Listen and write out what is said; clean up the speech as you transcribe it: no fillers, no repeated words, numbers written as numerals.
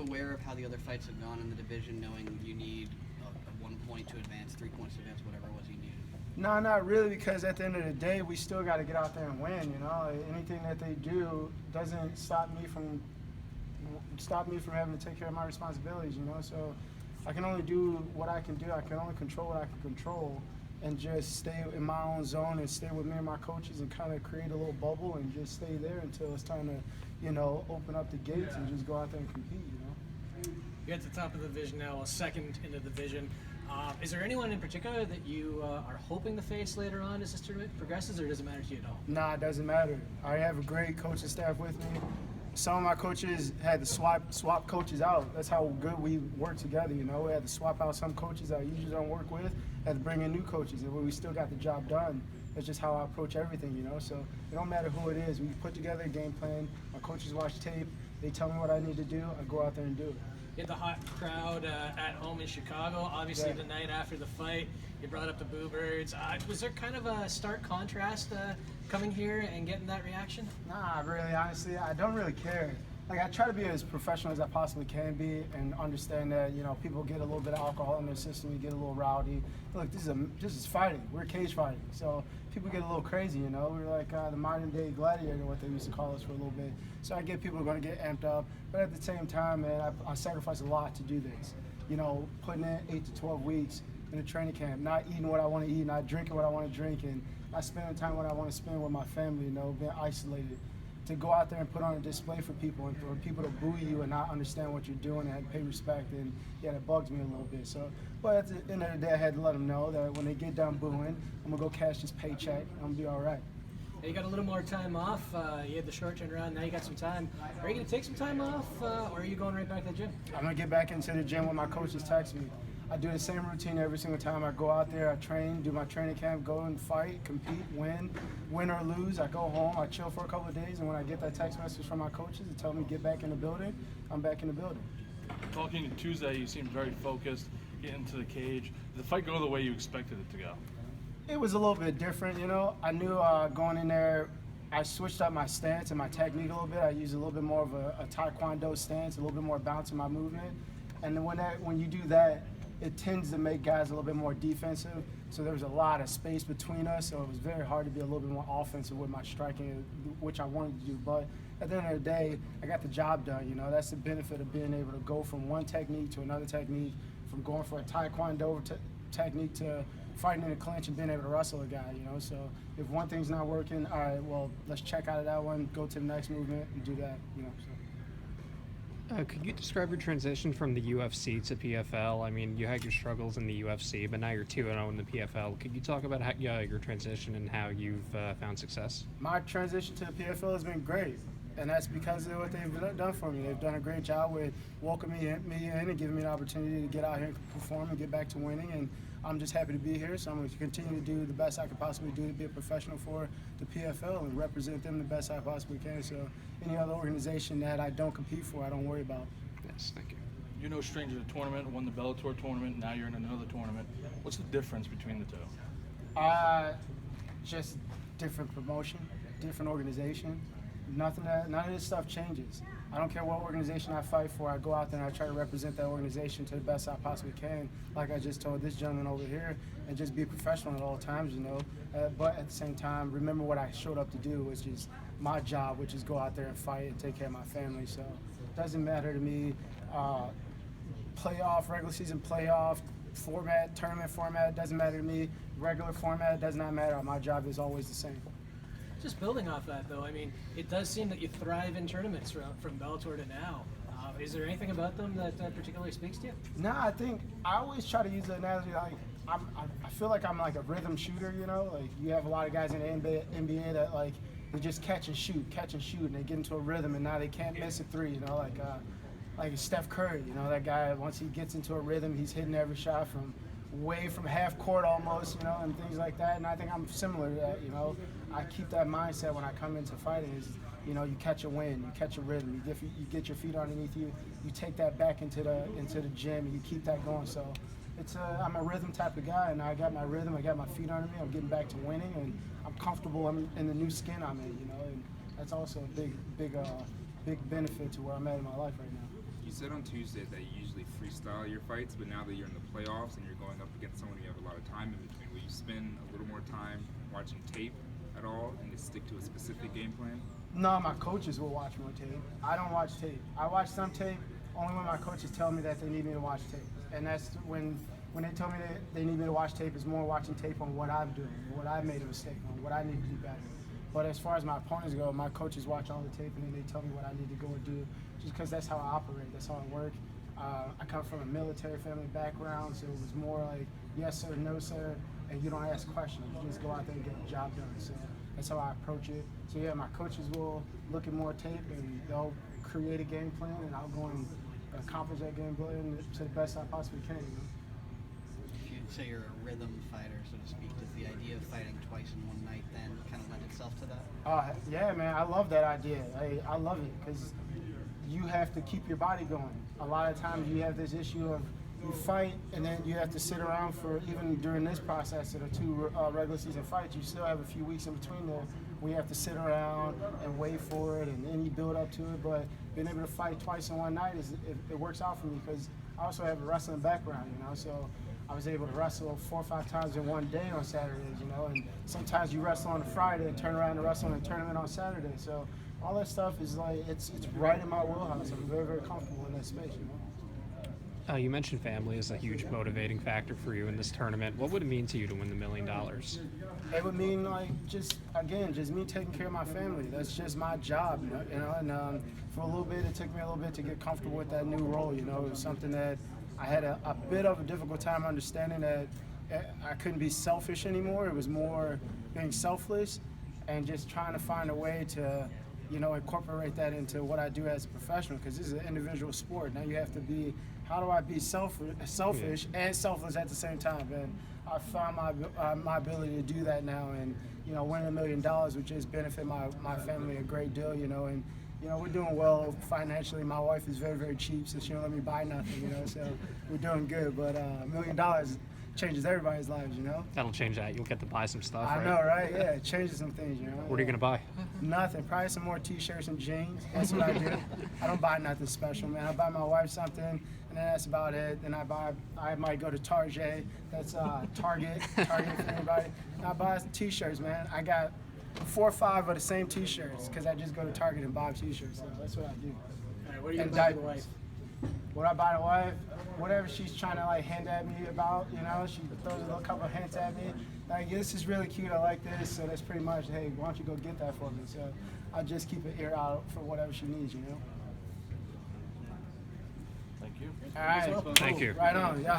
aware of how the other fights have gone in the division, knowing you need a 1 point to advance, 3 points to advance, whatever it was you needed? No, not really, because at the end of the day, we still got to get out there and win. You know, anything that they do doesn't stop me from having to take care of my responsibilities. You know, so I can only do what I can do. I can only control what I can control, and just stay in my own zone and stay with me and my coaches and kind of create a little bubble and just stay there until it's time to, you know, open up the gates and just go out there and compete. You know. You're at the top of the division now, a second in the division. Is there anyone in particular that you are hoping to face later on as this tournament progresses, or does it matter to you at all? Nah, it doesn't matter. I have a great coaching staff with me. Some of my coaches had to swap coaches out. That's how good we work together, you know. We had to swap out some coaches I usually don't work with, had to bring in new coaches, and we still got the job done. That's just how I approach everything, you know. So it don't matter who it is. We put together a game plan. My coaches watch tape. They tell me what I need to do. I go out there and do it. You had the hot crowd at home in Chicago. Obviously, Yeah. the night after the fight, you brought up the Boo Birds. Was there kind of a stark contrast coming here and getting that reaction? Nah, really, honestly, I don't really care. Like, I try to be as professional as I possibly can be and understand that, you know, people get a little bit of alcohol in their system, you get a little rowdy. Look, this is fighting. We're cage fighting. So people get a little crazy, you know. We're like the modern day gladiator, what they used to call us for a little bit. So I get people are going to get amped up. But at the same time, man, I sacrifice a lot to do this. You know, putting in 8 to 12 weeks in a training camp, not eating what I want to eat, not drinking what I want to drink, and not spending time what I want to spend with my family, you know, being isolated. To go out there and put on a display for people and for people to boo you and not understand what you're doing and pay respect, and yeah, that bugs me a little bit. So, but at the end of the day, I had to let them know that when they get done booing, I'm gonna go cash this paycheck. I'm gonna be all right. You got a little more time off. You had the short turnaround. Now you got some time. Are you going to take some time off, or are you going right back to the gym? I'm gonna get back into the gym when my coaches text me. I do the same routine every single time I go out there. I train, do my training camp, go and fight, compete, win or lose. I go home, I chill for a couple of days, and when I get that text message from my coaches to tell me get back in the building, I'm back in the building. Talking Tuesday, you seemed very focused, getting into the cage. Did the fight go the way you expected it to go? It was a little bit different, you know. I knew going in there, I switched up my stance and my technique a little bit. I used a little bit more of a taekwondo stance, a little bit more bounce in my movement. And then when you do that, it tends to make guys a little bit more defensive. So there was a lot of space between us, so it was very hard to be a little bit more offensive with my striking, which I wanted to do. But at the end of the day, I got the job done, you know. That's the benefit of being able to go from one technique to another technique, from going for a taekwondo technique to fighting in a clinch and being able to wrestle a guy, you know. So if one thing's not working, all right, well, let's check out of that one, go to the next movement and do that, you know. So. Could you describe your transition from the UFC to PFL? I mean, you had your struggles in the UFC, but now you're 2-0 in the PFL. Could you talk about how, your transition and how you've found success? My transition to the PFL has been great, and that's because of what they've done for me. They've done a great job with welcoming me in and giving me an opportunity to get out here and perform and get back to winning, and I'm just happy to be here, so I'm going to continue to do the best I could possibly do to be a professional for the PFL and represent them the best I possibly can. So any other organization that I don't compete for, I don't worry about. Yes, thank you. You're no stranger to the tournament, won the Bellator tournament, now you're in another tournament. What's the difference between the two? Just different promotion, different organization. None of this stuff changes. I don't care what organization I fight for. I go out there and I try to represent that organization to the best I possibly can, like I just told this gentleman over here, and just be professional at all times, you know. But at the same time, remember what I showed up to do, which is my job, which is go out there and fight and take care of my family. So it doesn't matter to me, playoff, regular season playoff, format, tournament format, it doesn't matter to me. Regular format, it does not matter. My job is always the same. Just building off that, though, I mean, it does seem that you thrive in tournaments from Bellator to now. Is there anything about them that particularly speaks to you? No, I think I always try to use the analogy like I feel like I'm like a rhythm shooter, you know? Like you have a lot of guys in the NBA that like they just catch and shoot, and they get into a rhythm, and now they can't miss a three, you know? Like Steph Curry, you know, that guy, once he gets into a rhythm, he's hitting every shot from half court almost, you know, and things like that. And I think I'm similar to that, you know. I keep that mindset when I come into fighting is, you know, you catch a wind, you catch a rhythm, you get your feet underneath you, you take that back into the gym, and you keep that going. So I'm a rhythm type of guy, and I got my rhythm, I got my feet under me, I'm getting back to winning, and I'm comfortable in the new skin I'm in, you know, and that's also a big benefit to where I'm at in my life right now. You said on Tuesday that you usually freestyle your fights, but now that you're in the playoffs and you're going up against someone you have a lot of time in between, will you spend a little more time watching tape at all and just stick to a specific game plan? No, my coaches will watch more tape. I don't watch tape. I watch some tape only when my coaches tell me that they need me to watch tape. And that's when they tell me that they need me to watch tape, it's more watching tape on what I'm doing, what I made a mistake on, what I need to do better. But as far as my opponents go, my coaches watch all the tape and then they tell me what I need to go and do, just because that's how I operate, that's how I work. I come from a military family background, so it was more like yes sir, no sir, and you don't ask questions. You just go out there and get the job done. So that's how I approach it. So yeah, my coaches will look at more tape and they'll create a game plan, and I'll go and accomplish that game plan to the best I possibly can. You know? If you'd say you're a rhythm fighter, so to speak, does the idea of fighting twice in one night then kind of lend itself to that? Yeah, man, I love that idea. I love it because you have to keep your body going. A lot of times you have this issue of you fight and then you have to sit around for, even during this process of the two regular season fights, you still have a few weeks in between there where you have to sit around and wait for it and then you build up to it. But being able to fight twice in one night, it works out for me because I also have a wrestling background, you know, so I was able to wrestle 4 or 5 times in one day on Saturdays, you know, and sometimes you wrestle on a Friday and turn around and wrestle in a tournament on Saturday. So all that stuff is like, it's right in my wheelhouse. I'm very, very comfortable in that space, you know. You mentioned family is a huge motivating factor for you in this tournament. What would it mean to you to win the $1 million? It would mean like just me taking care of my family. That's just my job, you know. And for a little bit, it took me a little bit to get comfortable with that new role. You know, it was something that I had a bit of a difficult time understanding that I couldn't be selfish anymore. It was more being selfless and just trying to find a way to, you know, incorporate that into what I do as a professional, because this is an individual sport. Now you have to be, how do I be selfish and selfless at the same time? And I found my ability to do that now, and you know, winning $1 million would just benefit my family a great deal, you know. And you know, we're doing well financially. My wife is very, very cheap, so she don't let me buy nothing, you know. So we're doing good, but $1 million changes everybody's lives, you know. That'll change that. You'll get to buy some stuff, I right? know, right? Yeah, it changes some things, you know. What are you gonna buy? Nothing. Probably some more T-shirts and jeans. That's what I do. I don't buy nothing special, man. I buy my wife something, and then that's about it. Then I might go to Target. That's Target for everybody. And I buy T-shirts, man. I got 4 or 5 of the same T-shirts because I just go to Target and buy T-shirts. So that's what I do. All right, what are you And gonna buy your diapers. wife? What I buy the wife, whatever she's trying to like hint at me about, you know, she throws a little couple hints at me. Like, this is really cute, I like this. So that's pretty much, hey, why don't you go get that for me? So I just keep an ear out for whatever she needs, you know. Thank you. All right. Thank you. Right on. Yeah.